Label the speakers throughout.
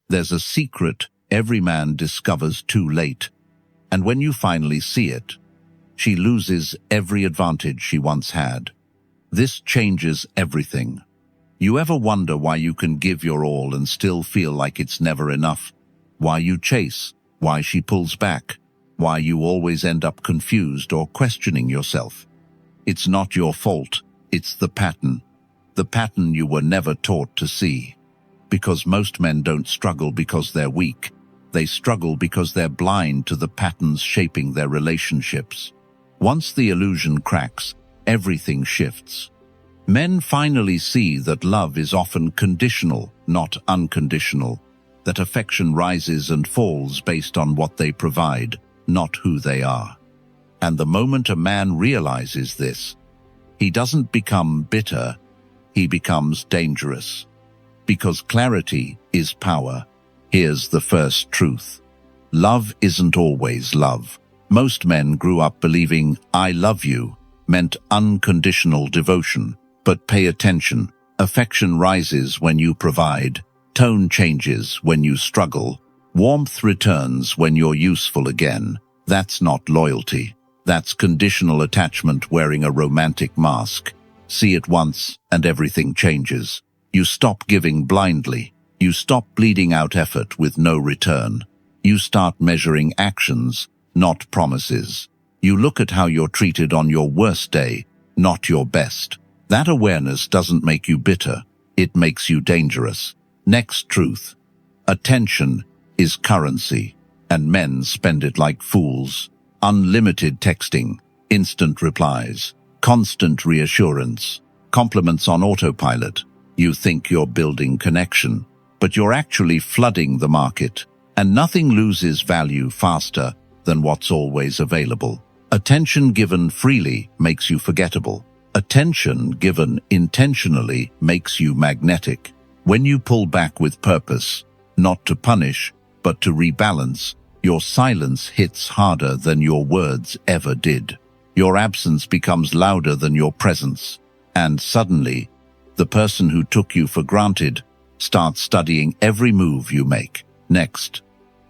Speaker 1: There's a secret every man discovers too late, and when you finally see it, she loses every advantage she once had. This changes everything. You ever wonder why you can give your all and still feel like it's never enough? Why you chase? Why she pulls back? Why you always end up confused or questioning yourself? It's not your fault, it's the pattern. The pattern you were never taught to see. Because most men don't struggle because they're weak. They struggle because they're blind to the patterns shaping their relationships. Once the illusion cracks, everything shifts. Men finally see that love is often conditional, not unconditional, that affection rises and falls based on what they provide, not who they are. And the moment a man realizes this, he doesn't become bitter, he becomes dangerous. Because clarity is power. Here's the first truth. Love isn't always love. Most men grew up believing "I love you" meant unconditional devotion. But pay attention. Affection rises when you provide. Tone changes when you struggle. Warmth returns when you're useful again. That's not loyalty. That's conditional attachment wearing a romantic mask. See it once and everything changes. You stop giving blindly. You stop bleeding out effort with no return. You start measuring actions, not promises. You look at how you're treated on your worst day, not your best. That awareness doesn't make you bitter. It makes you dangerous. Next truth. Attention is currency, and men spend it like fools. Unlimited texting, instant replies, constant reassurance, compliments on autopilot. You think you're building connection, but you're actually flooding the market, and nothing loses value faster than what's always available. Attention given freely makes you forgettable. Attention given intentionally makes you magnetic. When you pull back with purpose, not to punish, but to rebalance, your silence hits harder than your words ever did. Your absence becomes louder than your presence, and suddenly, the person who took you for granted starts studying every move you make. Next,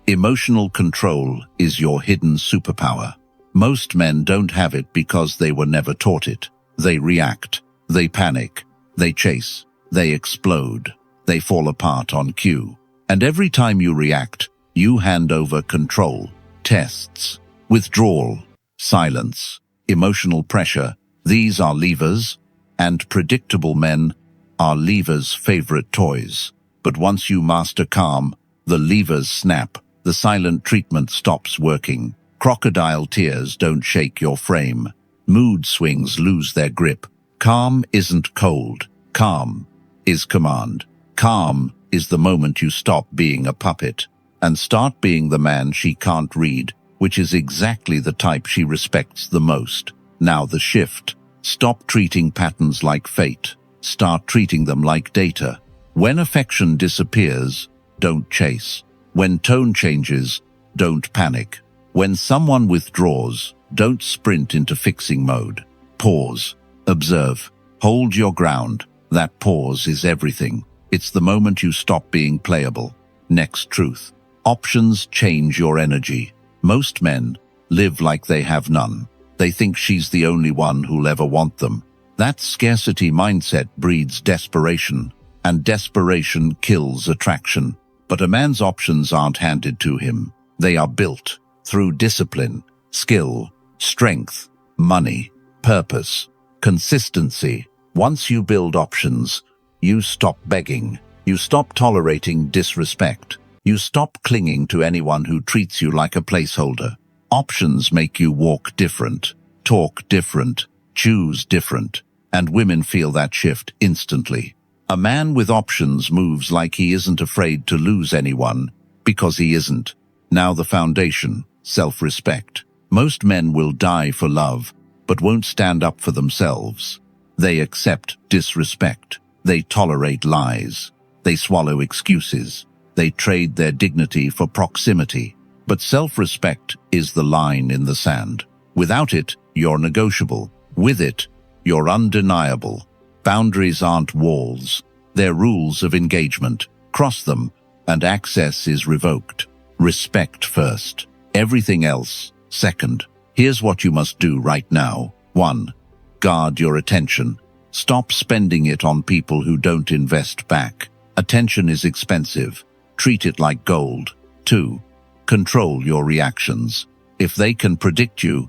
Speaker 1: emotional control is your hidden superpower. Most men don't have it because they were never taught it. They react, they panic, they chase, they explode, they fall apart on cue. And every time you react, you hand over control, tests, withdrawal, silence, emotional pressure. These are levers, and predictable men are levers' favorite toys. But once you master calm, the levers snap, the silent treatment stops working. Crocodile tears don't shake your frame. Mood swings lose their grip. Calm isn't cold. Calm is command. Calm is the moment you stop being a puppet and start being the man she can't read, which is exactly the type she respects the most. Now the shift. Stop treating patterns like fate. Start treating them like data. When affection disappears, don't chase. When tone changes, don't panic. When someone withdraws, don't sprint into fixing mode. Pause. Observe. Hold your ground. That pause is everything. It's the moment you stop being playable. Next truth. Options change your energy. Most men live like they have none. They think she's the only one who'll ever want them. That scarcity mindset breeds desperation, and desperation kills attraction. But a man's options aren't handed to him. They are built through discipline, skill, strength, money, purpose, consistency. Once you build options, you stop begging. You stop tolerating disrespect. You stop clinging to anyone who treats you like a placeholder. Options make you walk different, talk different, choose different, and women feel that shift instantly. A man with options moves like he isn't afraid to lose anyone, because he isn't. Now the foundation, self-respect. Most men will die for love, but won't stand up for themselves. They accept disrespect. They tolerate lies. They swallow excuses. They trade their dignity for proximity. But self-respect is the line in the sand. Without it, you're negotiable. With it, you're undeniable. Boundaries aren't walls. They're rules of engagement. Cross them, and access is revoked. Respect first. Everything else second. Here's what you must do right now. 1. Guard your attention. Stop spending it on people who don't invest back. Attention is expensive. Treat it like gold. 2. Control your reactions. If they can predict you,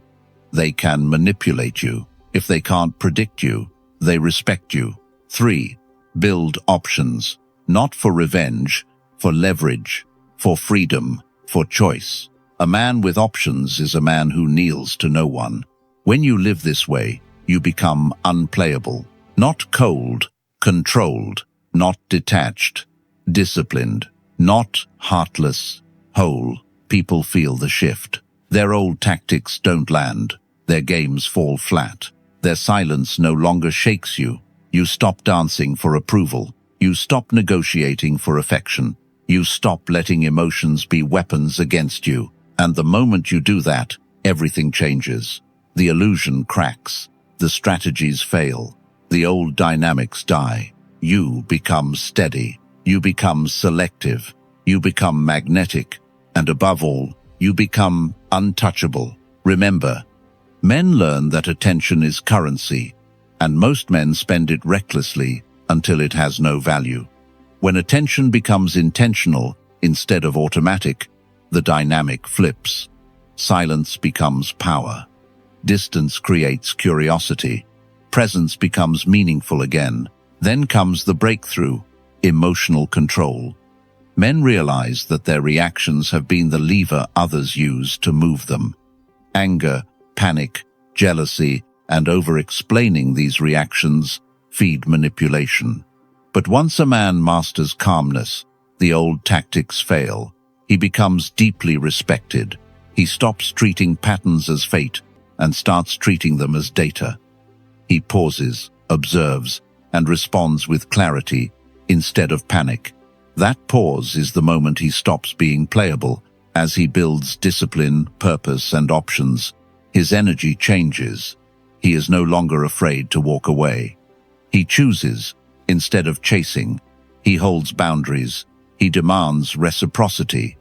Speaker 1: they can manipulate you. If they can't predict you, they respect you. 3. Build options. Not for revenge, for leverage, for freedom, for choice. A man with options is a man who kneels to no one. When you live this way, you become unplayable. Not cold, controlled. Not detached, disciplined. Not heartless, whole. People feel the shift. Their old tactics don't land. Their games fall flat. Their silence no longer shakes you. You stop dancing for approval. You stop negotiating for affection. You stop letting emotions be weapons against you. And the moment you do that, everything changes. The illusion cracks. The strategies fail. The old dynamics die. You become steady. You become selective. You become magnetic. And above all, you become untouchable. Remember, men learn that attention is currency, and most men spend it recklessly until it has no value. When attention becomes intentional instead of automatic, the dynamic flips. Silence becomes power. Distance creates curiosity. Presence becomes meaningful again. Then comes the breakthrough, emotional control. Men realize that their reactions have been the lever others use to move them. Anger, panic, jealousy, and over-explaining these reactions feed manipulation. But once a man masters calmness, the old tactics fail. He becomes deeply respected. He stops treating patterns as fate and starts treating them as data. He pauses, observes, and responds with clarity instead of panic. That pause is the moment he stops being playable. As he builds discipline, purpose, and options, his energy changes. He is no longer afraid to walk away. He chooses instead of chasing. He holds boundaries. He demands reciprocity.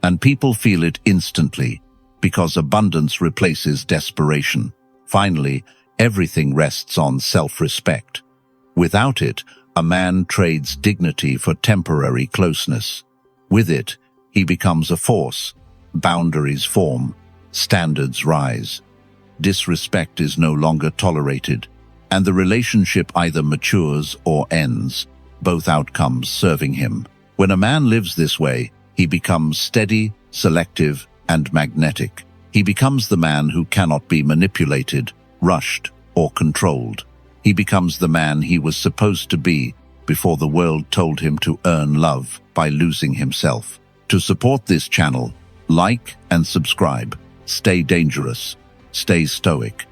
Speaker 1: And people feel it instantly, because abundance replaces desperation. Finally, everything rests on self-respect. Without it, a man trades dignity for temporary closeness. With it, he becomes a force. Boundaries form. Standards rise. Disrespect is no longer tolerated, and the relationship either matures or ends, both outcomes serving him. When a man lives this way, he becomes steady, selective, and magnetic. He becomes the man who cannot be manipulated, rushed, or controlled. He becomes the man he was supposed to be before the world told him to earn love by losing himself. To support this channel, like and subscribe. Stay dangerous. Stay stoic.